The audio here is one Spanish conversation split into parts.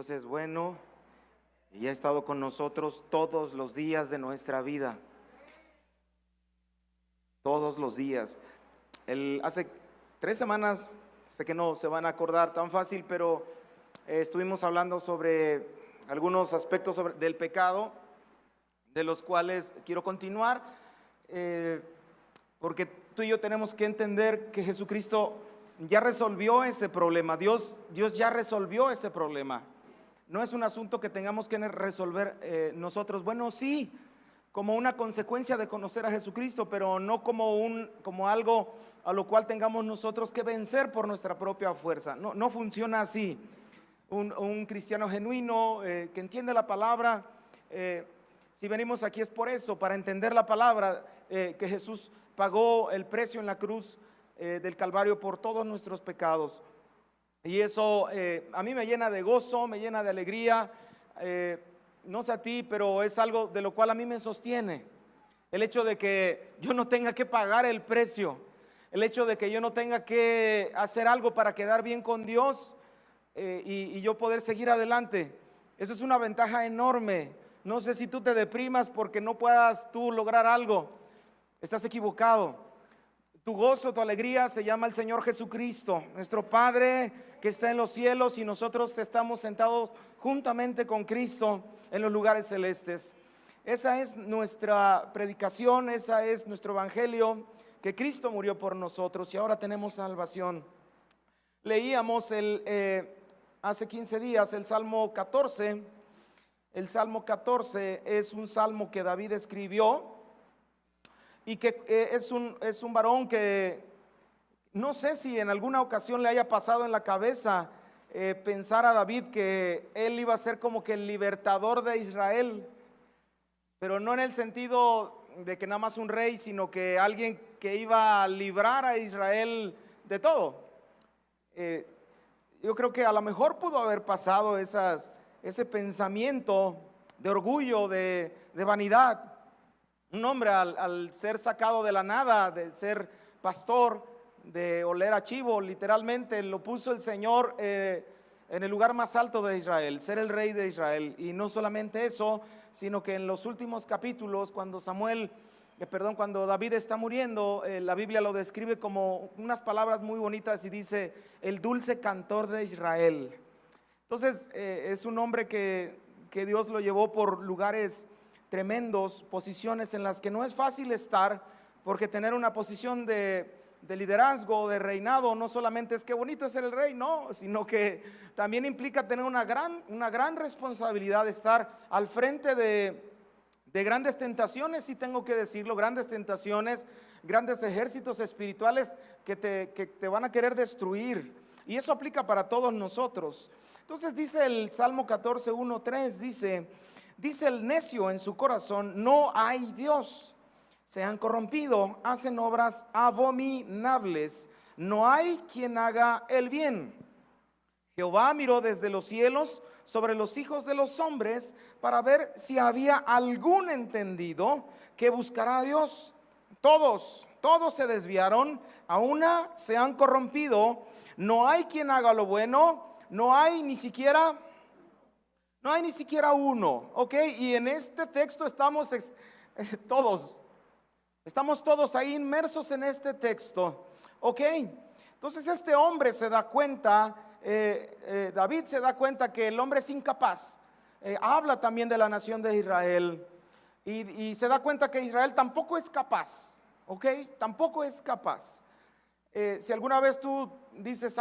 Dios es bueno y ha estado con nosotros todos los días de nuestra vida. Todos los días. Hace 3 semanas, sé que no se van a acordar tan fácil, pero estuvimos hablando sobre algunos aspectos del pecado, de los cuales quiero continuar, porque tú y yo tenemos que entender que Jesucristo ya resolvió ese problema. Dios ya resolvió ese problema. No es un asunto que tengamos que resolver nosotros. Bueno, sí, como una consecuencia de conocer a Jesucristo, pero no como algo a lo cual tengamos nosotros que vencer por nuestra propia fuerza. No funciona así. Un cristiano genuino que entiende la palabra, si venimos aquí es por eso, para entender la palabra, que Jesús pagó el precio en la cruz del Calvario por todos nuestros pecados. Y eso a mí me llena de gozo, me llena de alegría. No sé a ti, pero es algo de lo cual a mí me sostiene. El hecho de que yo no tenga que pagar el precio, el hecho de que yo no tenga que hacer algo para quedar bien con Dios y yo poder seguir adelante. Eso es una ventaja enorme. No sé si tú te deprimas porque no puedas tú lograr algo. Estás equivocado. Tu gozo, tu alegría se llama el Señor Jesucristo, nuestro Padre que está en los cielos, y nosotros estamos sentados juntamente con Cristo en los lugares celestes. Esa es nuestra predicación, esa es nuestro evangelio, que Cristo murió por nosotros y ahora tenemos salvación. Leíamos hace 15 días el Salmo 14. El Salmo 14 es un salmo que David escribió y que es un varón que no sé si en alguna ocasión le haya pasado en la cabeza pensar a David que él iba a ser como que el libertador de Israel, pero no en el sentido de que nada más un rey, sino que alguien que iba a librar a Israel de todo. Yo creo que a lo mejor pudo haber pasado ese pensamiento de orgullo, de vanidad. Un hombre al ser sacado de la nada, de ser pastor, de oler a chivo, literalmente lo puso el Señor en el lugar más alto de Israel, ser el rey de Israel. Y no solamente eso, sino que en los últimos capítulos, cuando David está muriendo, la Biblia lo describe como unas palabras muy bonitas y dice: el dulce cantor de Israel. Entonces es un hombre que Dios lo llevó por lugares tremendos, posiciones en las que no es fácil estar, porque tener una posición de liderazgo, de reinado, no solamente es que bonito es ser el rey, no, sino que también implica tener una gran responsabilidad de estar al frente de grandes tentaciones, si tengo que decirlo, grandes tentaciones, grandes ejércitos espirituales que te van a querer destruir, y eso aplica para todos nosotros. Entonces dice el Salmo 14, 1, 3, dice el necio en su corazón: no hay Dios. Se han corrompido, hacen obras abominables. No hay quien haga el bien. Jehová miró desde los cielos sobre los hijos de los hombres para ver si había algún entendido que buscará a Dios. Todos se desviaron, a una se han corrompido. No hay quien haga lo bueno, no hay ni siquiera uno, ¿ok? Y en este texto estamos todos ahí inmersos en este texto, ¿ok? Entonces este hombre se da cuenta, David se da cuenta que el hombre es incapaz. Habla también de la nación de Israel y se da cuenta que Israel tampoco es capaz, ¿ok? Tampoco es capaz. Si alguna vez tú dices: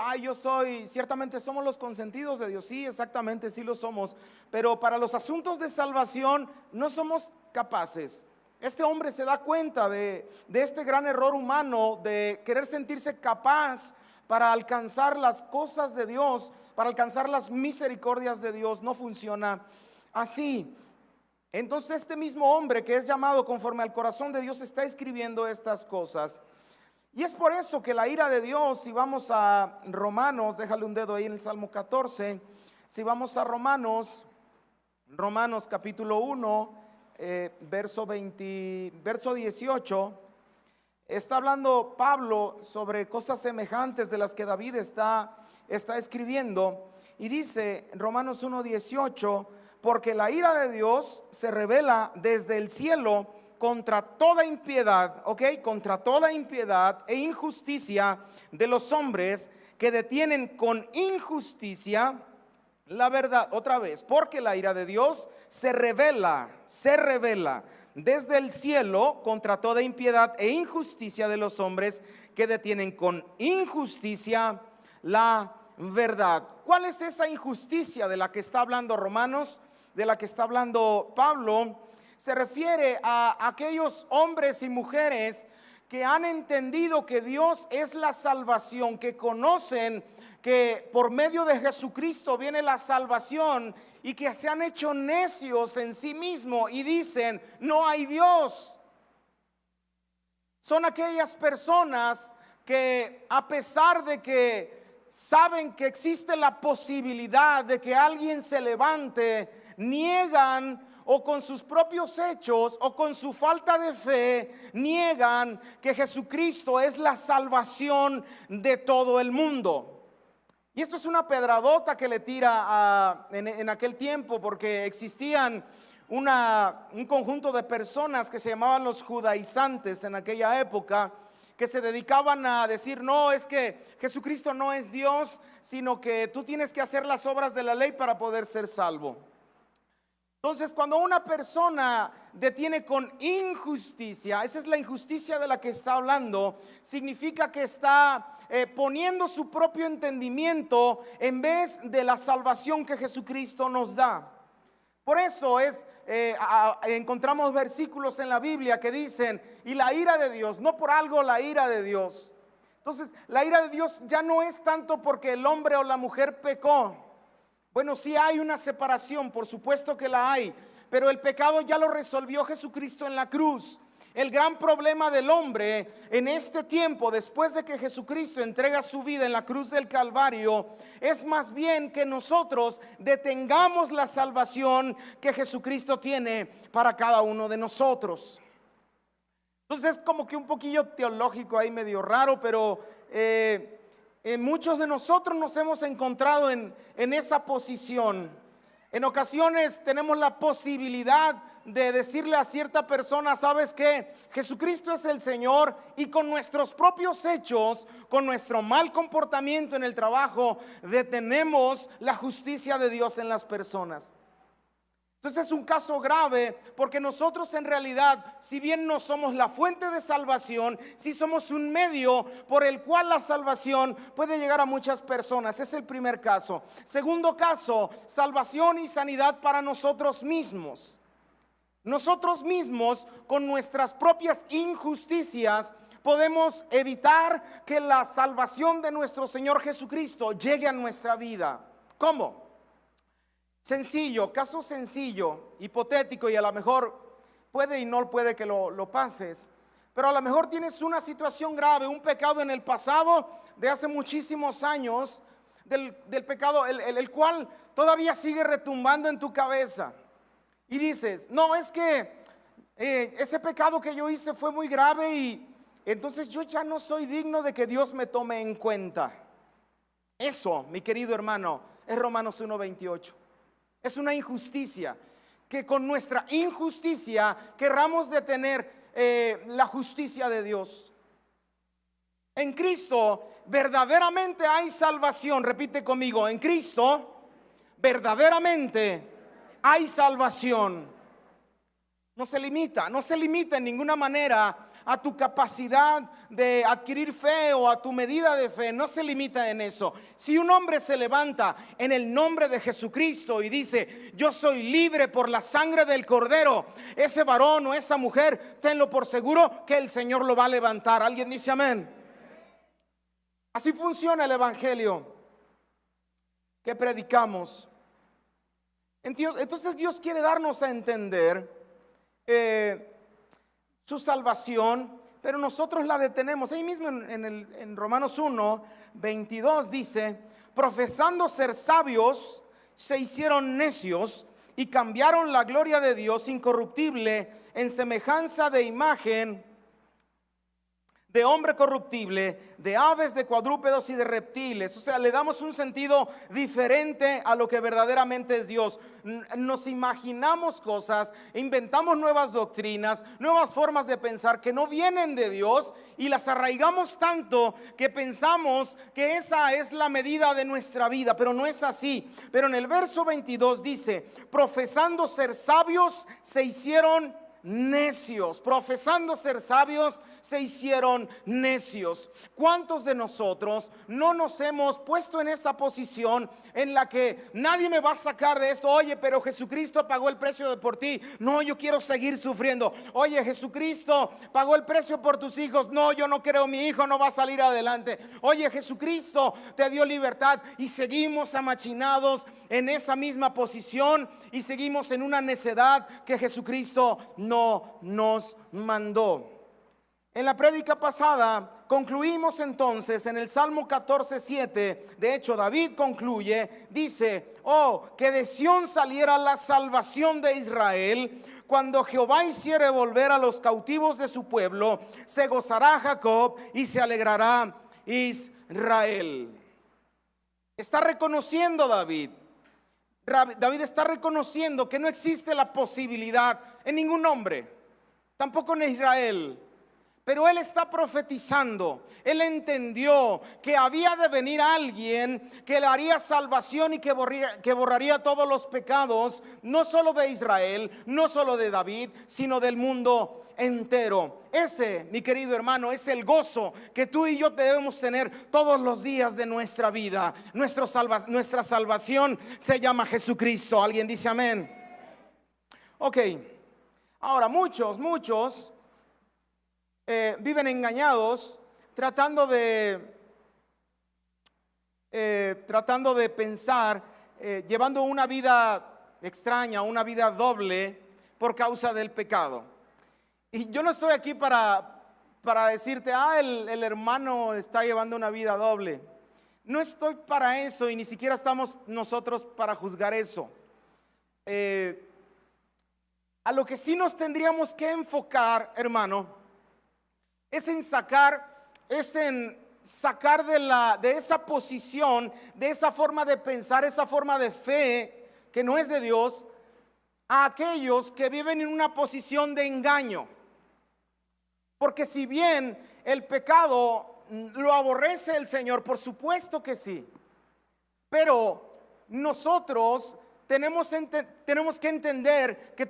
ciertamente somos los consentidos de Dios, sí, exactamente, sí lo somos, pero para los asuntos de salvación no somos capaces. Este hombre se da cuenta de este gran error humano de querer sentirse capaz para alcanzar las cosas de Dios, para alcanzar las misericordias de Dios. No funciona así. Entonces este mismo hombre, que es llamado conforme al corazón de Dios, está escribiendo estas cosas. Y es por eso que la ira de Dios, si vamos a Romanos, déjale un dedo ahí en el Salmo 14, si vamos a Romanos capítulo 1, verso 18, está hablando Pablo sobre cosas semejantes de las que David está escribiendo. y dice en Romanos 1:18, porque la ira de Dios se revela desde el cielo contra toda impiedad, contra toda impiedad e injusticia de los hombres que detienen con injusticia la verdad. Otra vez, porque la ira de Dios se revela desde el cielo contra toda impiedad e injusticia de los hombres que detienen con injusticia la verdad. ¿Cuál es esa injusticia de la que está hablando Romanos, de la que está hablando Pablo? Se refiere a aquellos hombres y mujeres que han entendido que Dios es la salvación, que conocen que por medio de Jesucristo viene la salvación, y que se han hecho necios en sí mismos y dicen: no hay Dios. Son aquellas personas que, a pesar de que saben que existe la posibilidad de que alguien se levante, niegan, o con sus propios hechos o con su falta de fe, niegan que Jesucristo es la salvación de todo el mundo. Y esto es una pedradota que le tira en aquel tiempo, porque existían un conjunto de personas que se llamaban los judaizantes en aquella época, que se dedicaban a decir: no, es que Jesucristo no es Dios, sino que tú tienes que hacer las obras de la ley para poder ser salvo. Entonces, cuando una persona detiene con injusticia, esa es la injusticia de la que está hablando, significa que está poniendo su propio entendimiento en vez de la salvación que Jesucristo nos da. Por eso encontramos versículos en la Biblia que dicen: y la ira de Dios, no por algo la ira de Dios. Entonces, la ira de Dios ya no es tanto porque el hombre o la mujer pecó. Bueno, sí hay una separación, por supuesto que la hay, pero el pecado ya lo resolvió Jesucristo en la cruz. El gran problema del hombre en este tiempo, después de que Jesucristo entrega su vida en la cruz del Calvario, es más bien que nosotros detengamos la salvación que Jesucristo tiene para cada uno de nosotros. Entonces es como que un poquillo teológico ahí, medio raro, pero muchos de nosotros nos hemos encontrado en esa posición. En ocasiones tenemos la posibilidad de decirle a cierta persona: ¿sabes qué? Jesucristo es el Señor, y con nuestros propios hechos, con nuestro mal comportamiento en el trabajo, detenemos la justicia de Dios en las personas. Entonces es un caso grave, porque nosotros en realidad, si bien no somos la fuente de salvación, sí somos un medio por el cual la salvación puede llegar a muchas personas. Ese es el primer caso. Segundo caso, salvación y sanidad para nosotros mismos. Nosotros mismos, con nuestras propias injusticias, podemos evitar que la salvación de nuestro Señor Jesucristo llegue a nuestra vida. ¿Cómo? Sencillo, caso sencillo, hipotético, y a lo mejor puede y no puede que lo pases, pero a lo mejor tienes una situación grave, un pecado en el pasado de hace muchísimos años, del pecado el cual todavía sigue retumbando en tu cabeza, y dices: no, es que ese pecado que yo hice fue muy grave, y entonces yo ya no soy digno de que Dios me tome en cuenta. Eso, mi querido hermano, es Romanos 1:28. Es una injusticia, que con nuestra injusticia querramos detener la justicia de Dios. En Cristo verdaderamente hay salvación. Repite conmigo: en Cristo verdaderamente hay salvación. No se limita en ninguna manera a tu capacidad de adquirir fe o a tu medida de fe. No se limita en eso. Si un hombre se levanta en el nombre de Jesucristo y dice: yo soy libre por la sangre del Cordero, ese varón o esa mujer, tenlo por seguro que el Señor lo va a levantar. ¿Alguien dice amén? Así funciona el evangelio que predicamos. Entonces Dios quiere darnos a entender su salvación, pero nosotros la detenemos. Ahí mismo en Romanos 1:22 dice: profesando ser sabios, se hicieron necios y cambiaron la gloria de Dios incorruptible en semejanza de imagen de hombre corruptible, de aves, de cuadrúpedos y de reptiles. O sea, le damos un sentido diferente a lo que verdaderamente es Dios. Nos imaginamos cosas, inventamos nuevas doctrinas, nuevas formas de pensar que no vienen de Dios y las arraigamos tanto que pensamos que esa es la medida de nuestra vida, pero no es así. Pero en el verso 22 dice: profesando ser sabios, se hicieron necios. Profesando ser sabios, se hicieron necios. ¿Cuántos de nosotros no nos hemos puesto en esta posición en la que nadie me va a sacar de esto? Oye, pero Jesucristo pagó el precio por ti. No, yo quiero seguir sufriendo. Oye, Jesucristo pagó el precio por tus hijos. No, yo no creo, mi hijo no va a salir adelante. Oye, Jesucristo te dio libertad, y seguimos amachinados en esa misma posición y seguimos en una necedad que Jesucristo no nos mandó. En la prédica pasada concluimos entonces en el Salmo 14:7. De hecho, David concluye, dice: oh, que de Sión saliera la salvación de Israel. Cuando Jehová hiciere volver a los cautivos de su pueblo, se gozará Jacob y se alegrará Israel. Está reconociendo David está reconociendo que no existe la posibilidad en ningún hombre, tampoco en Israel. Pero él está profetizando. Él entendió que había de venir alguien que le haría salvación y que borraría todos los pecados, no solo de Israel, no solo de David, sino del mundo entero. Ese, mi querido hermano, es el gozo que tú y yo debemos tener todos los días de nuestra vida. Nuestra salvación se llama Jesucristo. ¿Alguien dice amén? Ok. Ahora, muchos viven engañados, tratando de pensar, llevando una vida extraña, una vida doble por causa del pecado. Y yo no estoy aquí para decirte: el hermano está llevando una vida doble. No estoy para eso, y ni siquiera estamos nosotros para juzgar eso. A lo que sí nos tendríamos que enfocar, hermano, es en sacar de esa posición, de esa forma de pensar, esa forma de fe que no es de Dios, a aquellos que viven en una posición de engaño. Porque si bien el pecado lo aborrece el Señor, por supuesto que sí, pero nosotros tenemos que entender que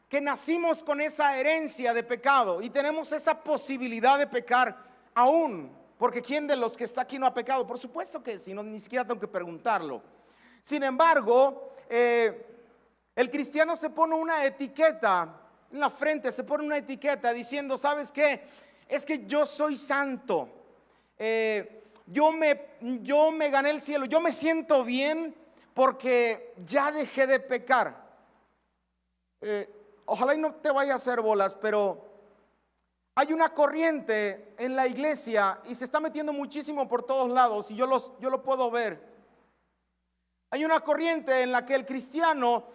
que nacimos con esa herencia de pecado y tenemos esa posibilidad de pecar aún. Porque ¿quién de los que está aquí no ha pecado? Por supuesto que sí, ni siquiera tengo que preguntarlo. Sin embargo, el cristiano se pone una etiqueta en la frente, se pone una etiqueta diciendo: ¿sabes qué? Es que yo soy santo, yo me gané el cielo, yo me siento bien porque ya dejé de pecar. Ojalá y no te vaya a hacer bolas, pero hay una corriente en la iglesia y se está metiendo muchísimo por todos lados, y yo lo puedo ver. Hay una corriente en la que el cristiano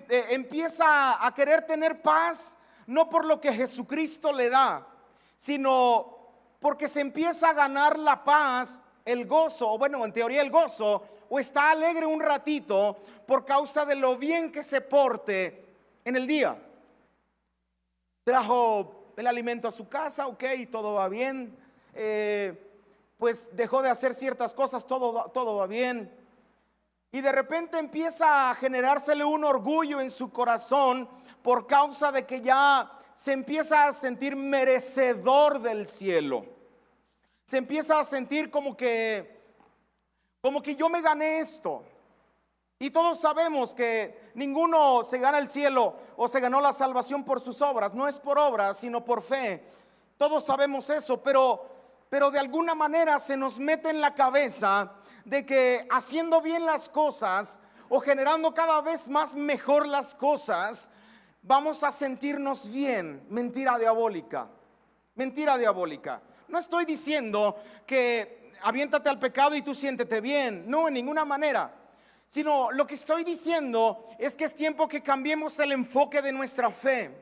empieza a querer tener paz, no por lo que Jesucristo le da, sino porque se empieza a ganar la paz, el gozo, o bueno, en teoría el gozo, o está alegre un ratito por causa de lo bien que se porte en el día. Trajo el alimento a su casa, ok, todo va bien. Pues dejó de hacer ciertas cosas, todo va bien. Y de repente empieza a generársele un orgullo en su corazón por causa de que ya se empieza a sentir merecedor del cielo. Se empieza a sentir como que yo me gané esto. Y todos sabemos que ninguno se gana el cielo o se ganó la salvación por sus obras. No es por obras, sino por fe. Todos sabemos eso, pero de alguna manera se nos mete en la cabeza de que haciendo bien las cosas o generando cada vez más mejor las cosas, vamos a sentirnos bien. Mentira diabólica. Mentira diabólica. No estoy diciendo que aviéntate al pecado y tú siéntete bien. No, en ninguna manera. Sino lo que estoy diciendo es que es tiempo que cambiemos el enfoque de nuestra fe.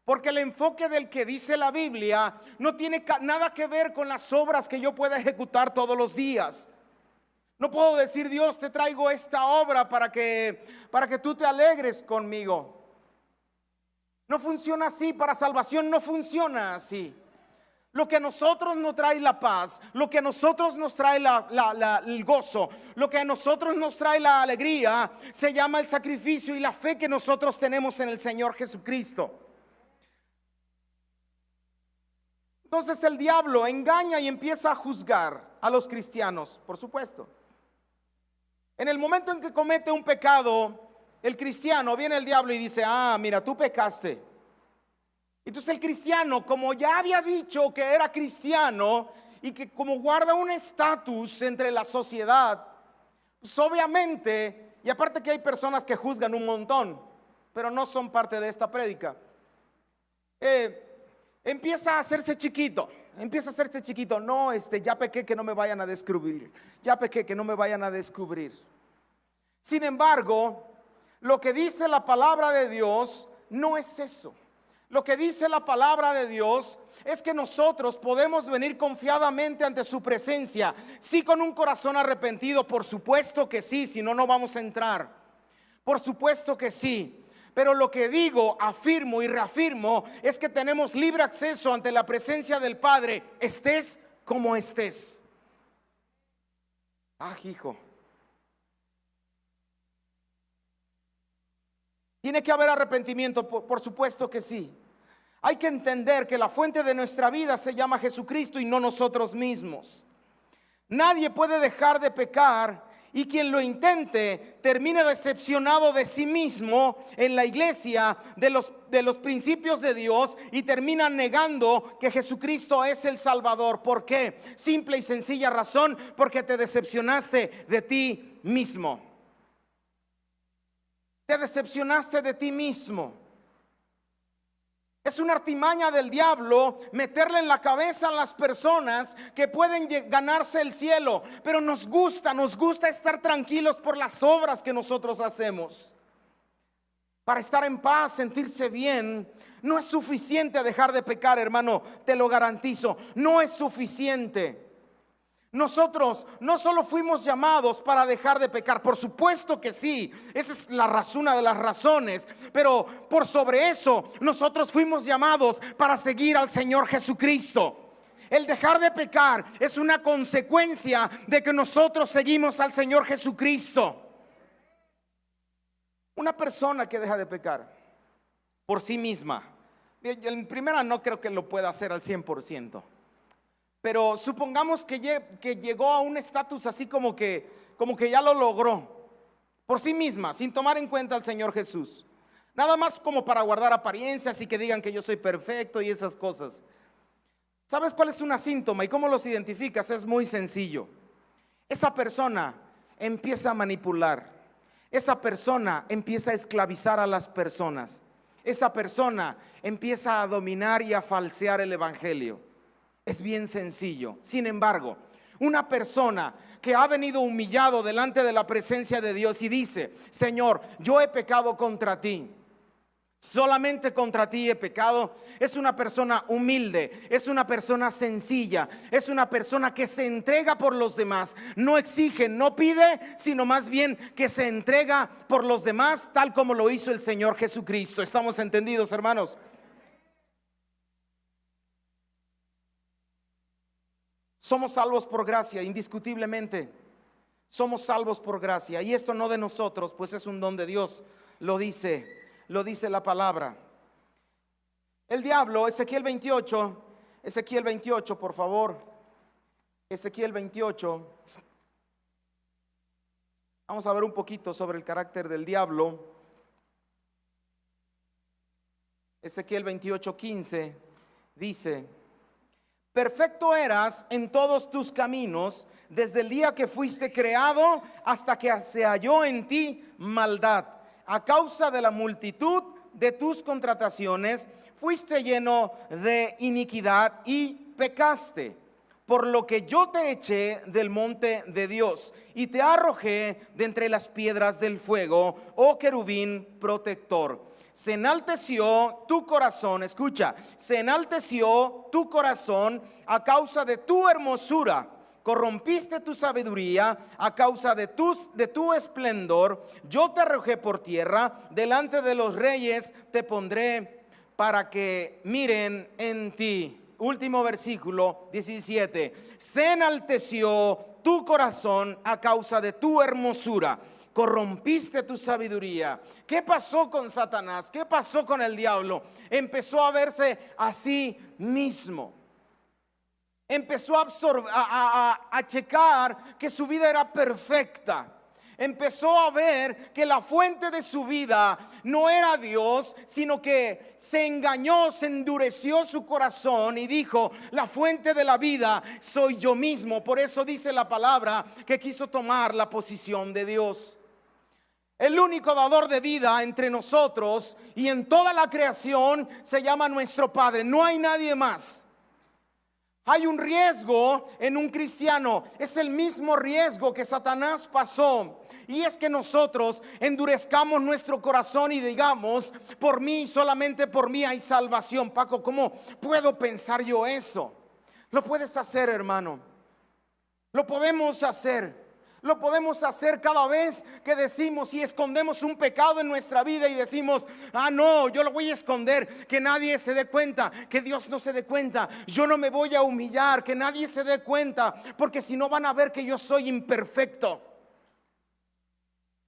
Porque el enfoque del que dice la Biblia no tiene nada que ver con las obras que yo pueda ejecutar todos los días. No puedo decir: Dios, te traigo esta obra para que tú te alegres conmigo. No funciona así. Para salvación no funciona así. Lo que a nosotros nos trae la paz, lo que a nosotros nos trae el gozo, lo que a nosotros nos trae la alegría, se llama el sacrificio y la fe que nosotros tenemos en el Señor Jesucristo. Entonces el diablo engaña y empieza a juzgar a los cristianos, por supuesto. En el momento en que comete un pecado el cristiano, viene el diablo y dice: ah, mira, tú pecaste. Entonces el cristiano, como ya había dicho que era cristiano y que como guarda un estatus entre la sociedad, pues obviamente, y aparte que hay personas que juzgan un montón, pero no son parte de esta prédica, empieza a hacerse chiquito. No, ya pequé, que no me vayan a descubrir. Ya pequé, que no me vayan a descubrir. Sin embargo, lo que dice la palabra de Dios no es eso. Lo que dice la palabra de Dios es que nosotros podemos venir confiadamente ante su presencia. Sí, con un corazón arrepentido, por supuesto que sí, si no, no vamos a entrar. Por supuesto que sí. Pero lo que digo, afirmo y reafirmo es que tenemos libre acceso ante la presencia del Padre, estés como estés. Ah, hijo. ¿Tiene que haber arrepentimiento? Por supuesto que sí. Hay que entender que la fuente de nuestra vida se llama Jesucristo y no nosotros mismos. Nadie puede dejar de pecar, y quien lo intente termine decepcionado de sí mismo en la iglesia, de los principios de Dios, y termina negando que Jesucristo es el Salvador. ¿Por qué? Simple y sencilla razón: porque te decepcionaste de ti mismo. Te decepcionaste de ti mismo. Es una artimaña del diablo meterle en la cabeza a las personas que pueden ganarse el cielo, pero nos gusta estar tranquilos por las obras que nosotros hacemos. Para estar en paz, sentirse bien, no es suficiente dejar de pecar, hermano, te lo garantizo, no es suficiente. Nosotros no solo fuimos llamados para dejar de pecar, por supuesto que sí, esa es una de las razones, pero por sobre eso nosotros fuimos llamados para seguir al Señor Jesucristo. El dejar de pecar es una consecuencia de que nosotros seguimos al Señor Jesucristo. Una persona que deja de pecar por sí misma, en primera no creo que lo pueda hacer al 100%. Pero supongamos que llegó a un estatus así como que ya lo logró por sí misma, sin tomar en cuenta al Señor Jesús. Nada más como para guardar apariencias y que digan que yo soy perfecto y esas cosas. ¿Sabes cuál es un síntoma y cómo los identificas? Es muy sencillo. Esa persona empieza a manipular. Esa persona empieza a esclavizar a las personas. Esa persona empieza a dominar y a falsear el evangelio. Es bien sencillo. Sin embargo, una persona que ha venido humillado delante de la presencia de Dios y dice: Señor, yo he pecado contra ti, solamente contra ti he pecado, es una persona humilde, es una persona sencilla, es una persona que se entrega por los demás. No exige, no pide, sino más bien que se entrega por los demás, tal como lo hizo el Señor Jesucristo. ¿Estamos entendidos, hermanos? Somos salvos por gracia, indiscutiblemente. Somos salvos por gracia. Y esto no de nosotros, pues es un don de Dios. Lo dice la palabra. El diablo, Ezequiel 28, por favor. Ezequiel 28. Vamos a ver un poquito sobre el carácter del diablo. Ezequiel 28:15 dice: perfecto eras en todos tus caminos, desde el día que fuiste creado hasta que se halló en ti maldad. A causa de la multitud de tus contrataciones, fuiste lleno de iniquidad y pecaste. Por lo que yo te eché del monte de Dios y te arrojé de entre las piedras del fuego, oh querubín protector. Se enalteció tu corazón, escucha, se enalteció tu corazón a causa de tu hermosura. Corrompiste tu sabiduría a causa de tu esplendor. Yo te arrojé por tierra, delante de los reyes te pondré para que miren en ti. Último versículo 17. Se enalteció tu corazón a causa de tu hermosura. Corrompiste tu sabiduría. ¿Qué pasó con Satanás? ¿Qué pasó con el diablo? Empezó a verse a sí mismo. Empezó a checar que su vida era perfecta. Empezó a ver que la fuente de su vida no era Dios, sino que se engañó, se endureció su corazón y dijo: la fuente de la vida soy yo mismo. Por eso dice la palabra que quiso tomar la posición de Dios. El único dador de vida entre nosotros y en toda la creación se llama nuestro Padre. No hay nadie más. Hay un riesgo en un cristiano. Es el mismo riesgo que Satanás pasó. Y es que nosotros endurezcamos nuestro corazón y digamos: por mí, solamente por mí hay salvación. Paco, ¿cómo puedo pensar yo eso? Lo puedes hacer, hermano. Lo podemos hacer. Lo podemos hacer cada vez que decimos y escondemos un pecado en nuestra vida y decimos: ah, no, yo lo voy a esconder, que nadie se dé cuenta, que Dios no se dé cuenta. Yo no me voy a humillar, que nadie se dé cuenta, porque si no van a ver que yo soy imperfecto.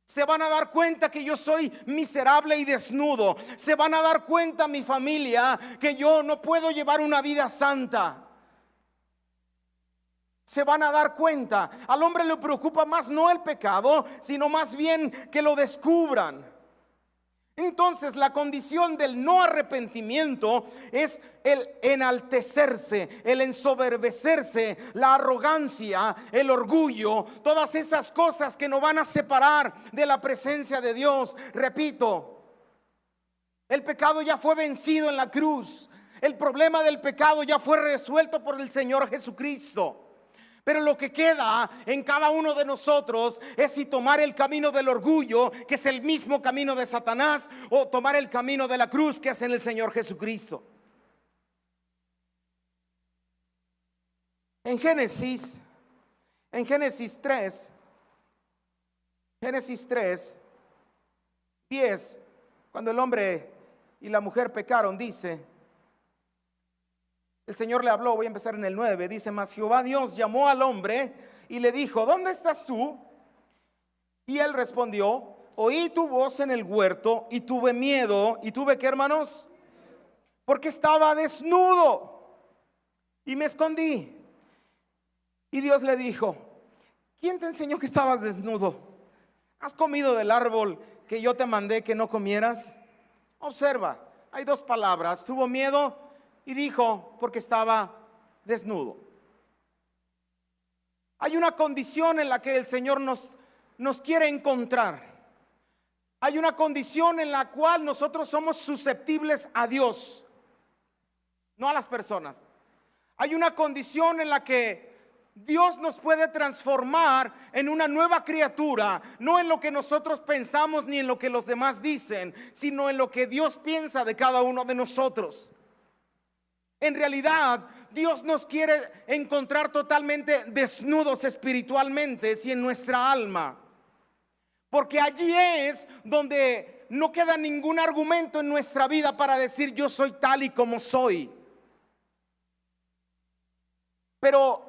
Se van a dar cuenta que yo soy miserable y desnudo. Se van a dar cuenta, mi familia, que yo no puedo llevar una vida santa. Se van a dar cuenta. Al hombre le preocupa más no el pecado, sino más bien que lo descubran. Entonces la condición del no arrepentimiento es el enaltecerse, el ensoberbecerse, la arrogancia, el orgullo, todas esas cosas que nos van a separar de la presencia de Dios. Repito, el pecado ya fue vencido en la cruz. El problema del pecado ya fue resuelto por el Señor Jesucristo. Pero lo que queda en cada uno de nosotros es si tomar el camino del orgullo, que es el mismo camino de Satanás, o tomar el camino de la cruz, que es en el Señor Jesucristo. En Génesis 3, 10, cuando el hombre y la mujer pecaron, dice: el Señor le habló, voy a empezar en el 9, dice: mas Jehová Dios llamó al hombre y le dijo: ¿dónde estás tú? Y él respondió: oí tu voz en el huerto y tuve miedo. ¿Y tuve qué, hermanos? Porque estaba desnudo y me escondí. Y Dios le dijo: ¿quién te enseñó que estabas desnudo? ¿Has comido del árbol que yo te mandé que no comieras? Observa, hay dos palabras: tuvo miedo y dijo: porque estaba desnudo. Hay una condición en la que el Señor nos quiere encontrar. Hay una condición en la cual nosotros somos susceptibles a Dios, no a las personas. Hay una condición en la que Dios nos puede transformar en una nueva criatura, no en lo que nosotros pensamos ni en lo que los demás dicen, sino en lo que Dios piensa de cada uno de nosotros. En realidad, Dios nos quiere encontrar totalmente desnudos espiritualmente y en nuestra alma. Porque allí es donde no queda ningún argumento en nuestra vida para decir: yo soy tal y como soy. Pero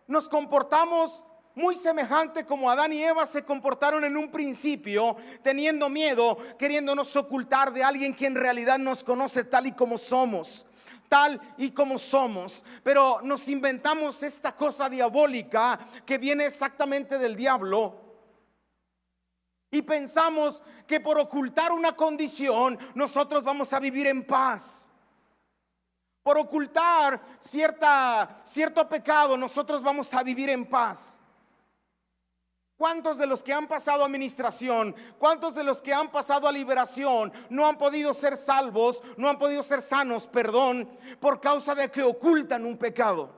nos comportamos muy semejante como Adán y Eva se comportaron en un principio, teniendo miedo, queriéndonos ocultar de alguien que en realidad nos conoce tal y como somos. Tal y como somos, pero nos inventamos esta cosa diabólica que viene exactamente del diablo y pensamos que por ocultar una condición nosotros vamos a vivir en paz. Por ocultar cierto pecado nosotros vamos a vivir en paz. ¿Cuántos de los que han pasado administración, cuántos de los que han pasado a liberación no han podido ser salvos, no han podido ser sanos, perdón, por causa de que ocultan un pecado?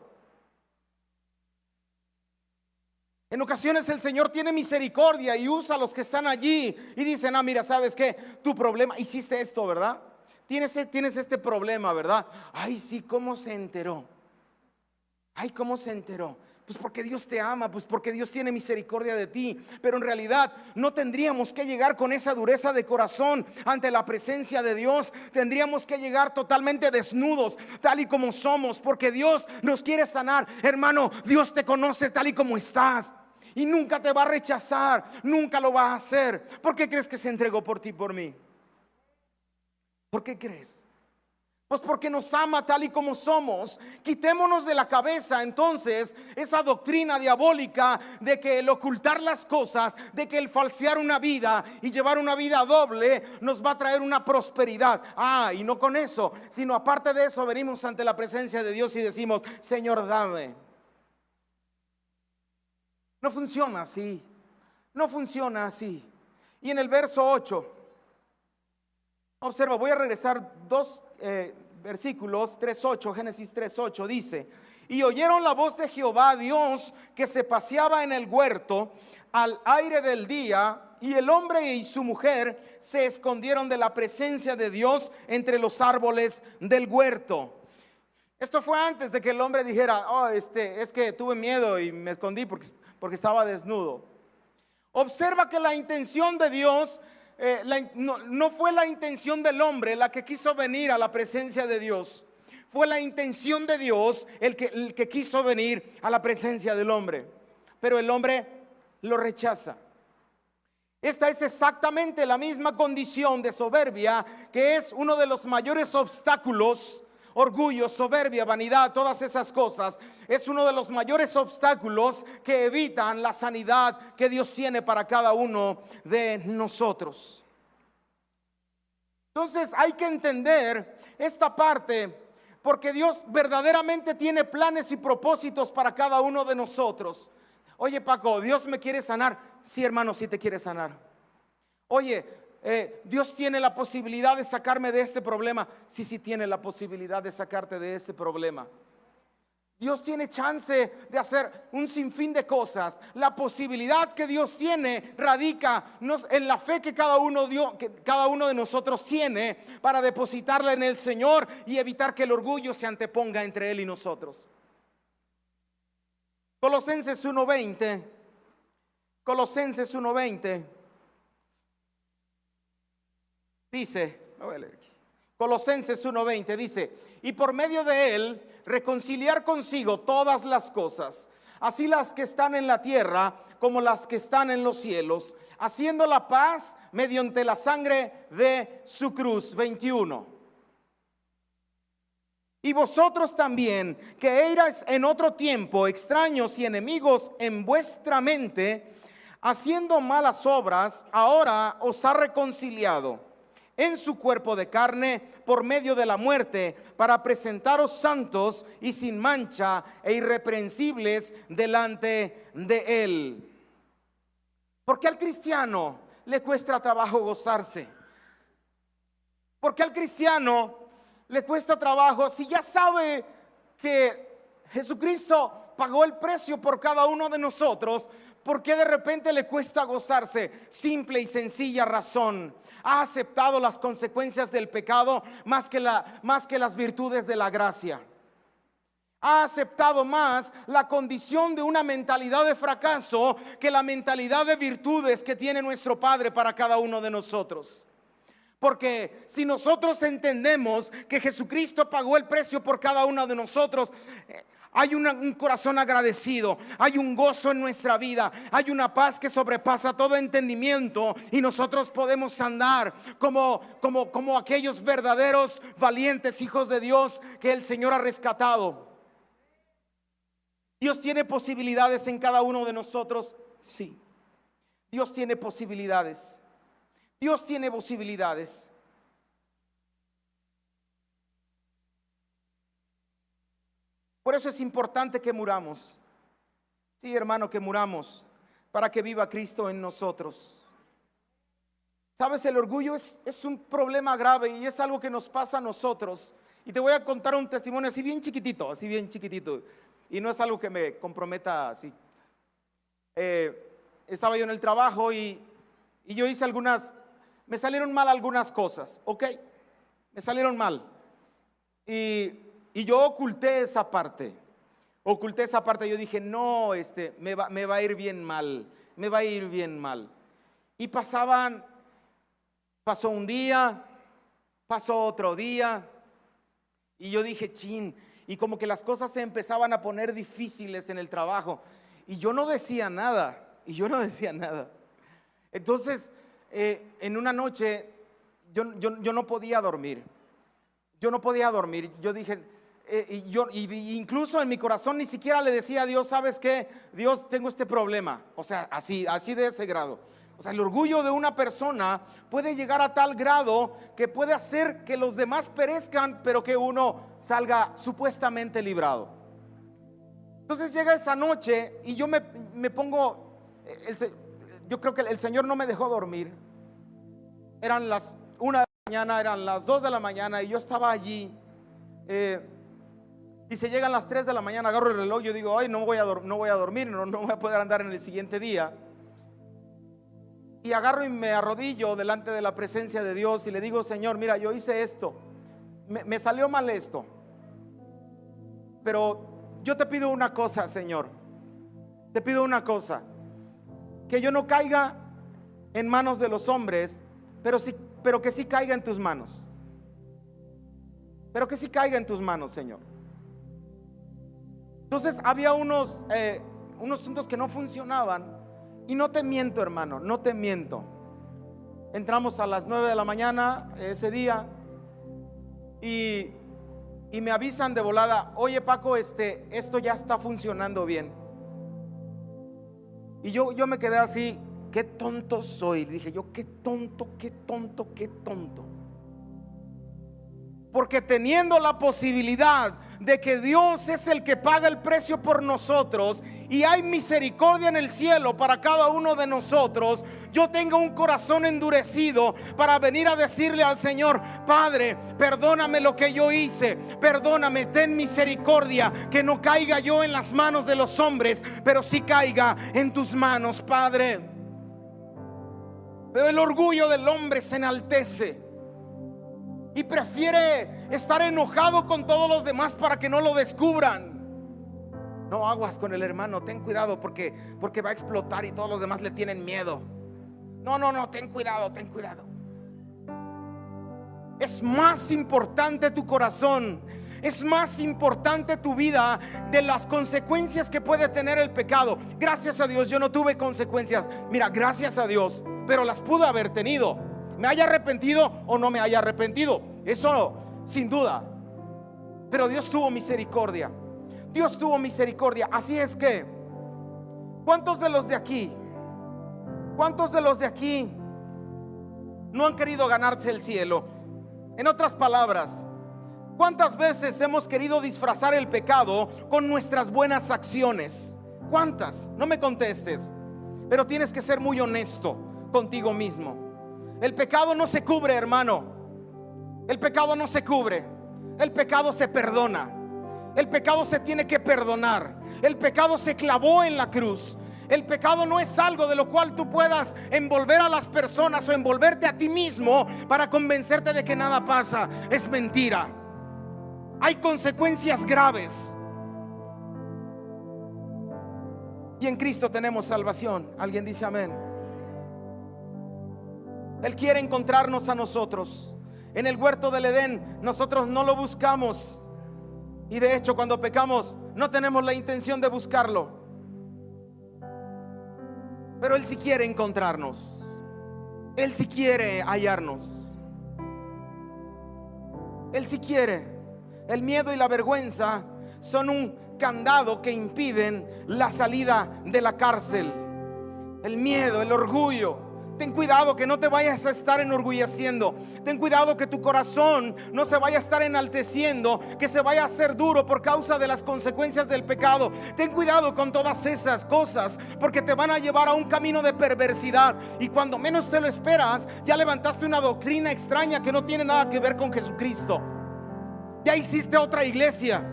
En ocasiones el Señor tiene misericordia y usa a los que están allí y dicen, ah, mira, ¿sabes qué? Tu problema, hiciste esto, ¿verdad? Tienes este problema, ¿verdad? Ay, sí, ¿cómo se enteró? Ay, ¿cómo se enteró? Pues porque Dios te ama, pues porque Dios tiene misericordia de ti. Pero en realidad no tendríamos que llegar con esa dureza de corazón ante la presencia de Dios. Tendríamos que llegar totalmente desnudos, tal y como somos, porque Dios nos quiere sanar. Hermano, Dios te conoce tal y como estás y nunca te va a rechazar, nunca lo va a hacer. ¿Por qué crees que se entregó por ti y por mí? ¿Por qué crees? Pues porque nos ama tal y como somos. Quitémonos de la cabeza entonces esa doctrina diabólica de que el ocultar las cosas, de que el falsear una vida y llevar una vida doble nos va a traer una prosperidad. Ah, y no con eso, sino aparte de eso venimos ante la presencia de Dios y decimos, Señor, dame. No funciona así. No funciona así. Y en el verso 8, observa, voy a regresar dos versículos, 3:8, Génesis 3:8 dice: y oyeron la voz de Jehová Dios que se paseaba en el huerto al aire del día, y el hombre y su mujer se escondieron de la presencia de Dios entre los árboles del huerto. Esto fue antes de que el hombre dijera, oh, es que tuve miedo y me escondí porque estaba desnudo. Observa que la intención de Dios no fue la intención del hombre la que quiso venir a la presencia de Dios. Fue la intención de Dios el que quiso venir a la presencia del hombre. Pero el hombre lo rechaza. Esta es exactamente la misma condición de soberbia que es uno de los mayores obstáculos. Orgullo, soberbia, vanidad, todas esas cosas es uno de los mayores obstáculos que evitan la sanidad que Dios tiene para cada uno de nosotros. Entonces hay que entender esta parte, porque Dios verdaderamente tiene planes y propósitos para cada uno de nosotros. Oye, Paco, ¿Dios me quiere sanar? Sí, hermano, sí te quiere sanar. Oye, Dios tiene la posibilidad de sacarme de este problema. Sí, sí tiene la posibilidad de sacarte de este problema. Dios tiene chance de hacer un sinfín de cosas. La posibilidad que Dios tiene radica en la fe que cada uno de nosotros tiene para depositarla en el Señor y evitar que el orgullo se anteponga entre Él y nosotros. Colosenses 1:20. Colosenses 1:20 dice, lo voy a leer aquí. Colosenses 1:20 dice: y por medio de Él reconciliar consigo todas las cosas, así las que están en la tierra como las que están en los cielos, haciendo la paz mediante la sangre de su cruz. 21. Y vosotros también, que erais en otro tiempo extraños y enemigos en vuestra mente, haciendo malas obras, ahora os ha reconciliado en su cuerpo de carne por medio de la muerte, para presentaros santos y sin mancha e irreprensibles delante de Él. ¿Por qué al cristiano le cuesta trabajo gozarse? ¿Por qué al cristiano le cuesta trabajo si ya sabe que Jesucristo pagó el precio por cada uno de nosotros? ¿Por qué de repente le cuesta gozarse? Simple y sencilla razón: ha aceptado las consecuencias del pecado más que las virtudes de la gracia. Ha aceptado más la condición de una mentalidad de fracaso que la mentalidad de virtudes que tiene nuestro Padre para cada uno de nosotros. Porque si nosotros entendemos que Jesucristo pagó el precio por cada uno de nosotros, hay un corazón agradecido, hay un gozo en nuestra vida, hay una paz que sobrepasa todo entendimiento, y nosotros podemos andar como aquellos verdaderos valientes hijos de Dios que el Señor ha rescatado. Dios tiene posibilidades en cada uno de nosotros, sí. Dios tiene posibilidades. Dios tiene posibilidades. Por eso es importante que muramos. Sí, hermano, que muramos para que viva Cristo en nosotros. Sabes, el orgullo es un problema grave y es algo que nos pasa a nosotros. Y te voy a contar un testimonio así bien chiquitito. Y no es algo que me comprometa así. estaba yo en el trabajo y yo hice me salieron mal algunas cosas, ¿ok? Me salieron mal. Y yo oculté esa parte. Yo dije, no, me va a ir bien mal, me va a ir bien mal. Y pasó un día, pasó otro día, y yo dije, chin, y como que las cosas se empezaban a poner difíciles en el trabajo, y yo no decía nada. Entonces, en una noche, yo no podía dormir. Yo dije, incluso en mi corazón ni siquiera le decía a Dios, ¿sabes qué? Dios, tengo este problema. O sea, así de ese grado. O sea, el orgullo de una persona puede llegar a tal grado que puede hacer que los demás perezcan, pero que uno salga supuestamente librado. Entonces llega esa noche y yo me pongo, yo creo que el Señor no me dejó dormir. Eran las 1 de la mañana, eran las 2 de la mañana y yo estaba allí. Y se llegan las 3 de la mañana, agarro el reloj, yo digo, ay, no voy a dormir, no voy a poder andar en el siguiente día. Y agarro y me arrodillo delante de la presencia de Dios y le digo, Señor, mira, yo hice esto, me salió mal esto, pero yo te pido una cosa, Señor, te pido una cosa, que yo no caiga en manos de los hombres, pero que sí caiga en tus manos. Pero que sí caiga en tus manos, Señor. Entonces había unos asuntos que no funcionaban. Y no te miento, hermano, no te miento. Entramos a las 9 de la mañana ese día y me avisan de volada, oye Paco, esto ya está funcionando bien. Y yo me quedé así, qué tonto soy. Dije yo, qué tonto. Porque teniendo la posibilidad de que Dios es el que paga el precio por nosotros y hay misericordia en el cielo para cada uno de nosotros, yo tengo un corazón endurecido para venir a decirle al Señor, Padre, perdóname lo que yo hice, perdóname, ten misericordia, que no caiga yo en las manos de los hombres, pero sí caiga en tus manos, Padre. Pero el orgullo del hombre se enaltece y prefiere estar enojado con todos los demás para que no lo descubran. No, aguas con el hermano, ten cuidado porque va a explotar y todos los demás le tienen miedo. No, ten cuidado. Es más importante tu corazón, es más importante tu vida de las consecuencias que puede tener el pecado. Gracias a Dios yo no tuve consecuencias. Mira, gracias a Dios, pero las pude haber tenido. Me haya arrepentido o no me haya arrepentido, eso sin duda. Pero Dios tuvo misericordia. Así es que, ¿cuántos de los de aquí no han querido ganarse el cielo? En otras palabras, ¿cuántas veces hemos querido disfrazar el pecado con nuestras buenas acciones? ¿Cuántas? No me contestes, pero tienes que ser muy honesto contigo mismo. El pecado no se cubre, hermano. El pecado no se cubre. El pecado se perdona. El pecado se tiene que perdonar. El pecado se clavó en la cruz. El pecado no es algo de lo cual tú puedas envolver a las personas o envolverte a ti mismo para convencerte de que nada pasa. Es mentira. Hay consecuencias graves. Y en Cristo tenemos salvación. ¿Alguien dice amén? Él quiere encontrarnos a nosotros. En el huerto del Edén nosotros no lo buscamos. Y de hecho cuando pecamos no tenemos la intención de buscarlo. Pero Él sí quiere encontrarnos. Él sí quiere hallarnos. Él sí quiere. El miedo y la vergüenza son un candado que impiden la salida de la cárcel. El miedo, el orgullo. Ten cuidado que no te vayas a estar enorgulleciendo. Ten cuidado que tu corazón no se vaya a estar enalteciendo, que se vaya a hacer duro por causa de las consecuencias del pecado. Ten cuidado con todas esas cosas, porque te van a llevar a un camino de perversidad. Y cuando menos te lo esperas, ya levantaste una doctrina extraña que no tiene nada que ver con Jesucristo. Ya hiciste otra iglesia.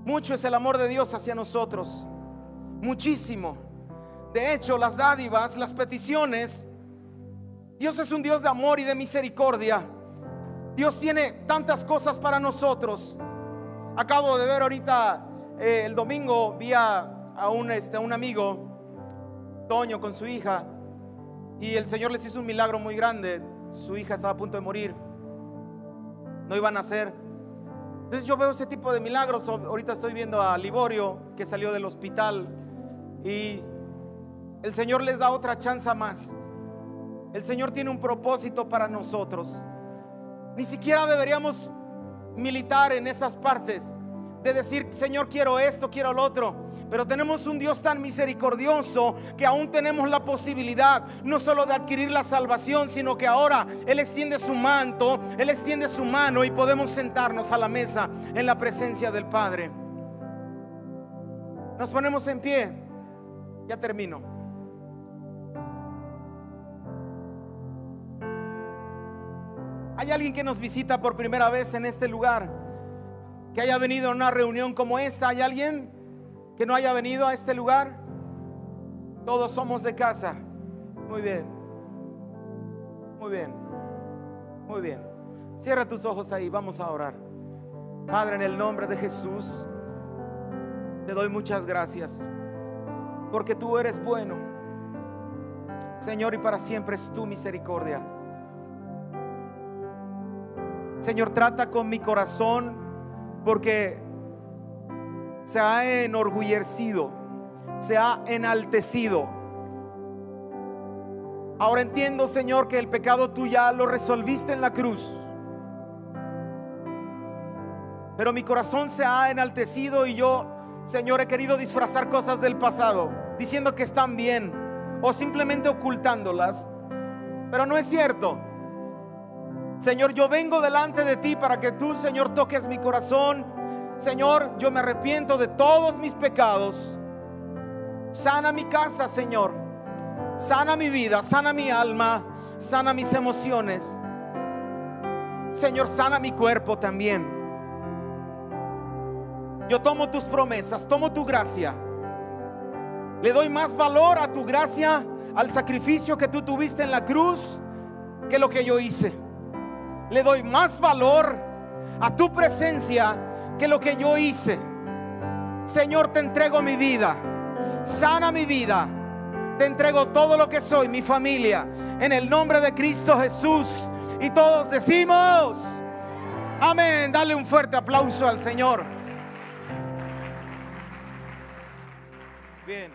Mucho es el amor de Dios hacia nosotros, muchísimo. De hecho, las dádivas, las peticiones, Dios es un Dios de amor y de misericordia. Dios tiene tantas cosas para nosotros. Acabo de ver ahorita, el domingo, vi a un amigo, Toño, con su hija, y el Señor les hizo un milagro muy grande. Su hija estaba a punto de morir, no iba a nacer. Entonces yo veo ese tipo de milagros. Ahorita estoy viendo a Liborio, que salió del hospital, y el Señor les da otra chance más. El Señor tiene un propósito para nosotros. Ni siquiera deberíamos militar en esas partes de decir, Señor, quiero esto, quiero lo otro. Pero tenemos un Dios tan misericordioso que aún tenemos la posibilidad no solo de adquirir la salvación, sino que ahora Él extiende su manto, Él extiende su mano, y podemos sentarnos a la mesa en la presencia del Padre. Nos ponemos en pie. Ya termino. ¿Hay alguien que nos visita por primera vez en este lugar, que haya venido a una reunión como esta? ¿Hay alguien que no haya venido a este lugar? Todos somos de casa. Muy bien, muy bien, muy bien. Cierra tus ojos ahí, vamos a orar. Padre, en el nombre de Jesús, te doy muchas gracias, porque tú eres bueno, Señor, y para siempre es tu misericordia. Señor, trata con mi corazón, porque se ha enorgullecido, se ha enaltecido. Ahora entiendo, Señor, que el pecado tú ya lo resolviste en la cruz, pero mi corazón se ha enaltecido, y yo, Señor, he querido disfrazar cosas del pasado, diciendo que están bien, o simplemente ocultándolas, pero no es cierto. Señor, yo vengo delante de ti para que tú, Señor, toques mi corazón. Señor, yo me arrepiento de todos mis pecados. Sana mi casa, Señor. Sana mi vida, sana mi alma, sana mis emociones. Señor, sana mi cuerpo también. Yo tomo tus promesas, tomo tu gracia. Le doy más valor a tu gracia, al sacrificio que tú tuviste en la cruz, que lo que yo hice. Le doy más valor a tu presencia que lo que yo hice. Señor, te entrego mi vida. Sana mi vida. Te entrego todo lo que soy, mi familia, en el nombre de Cristo Jesús. Y todos decimos amén. Dale un fuerte aplauso al Señor. Bien.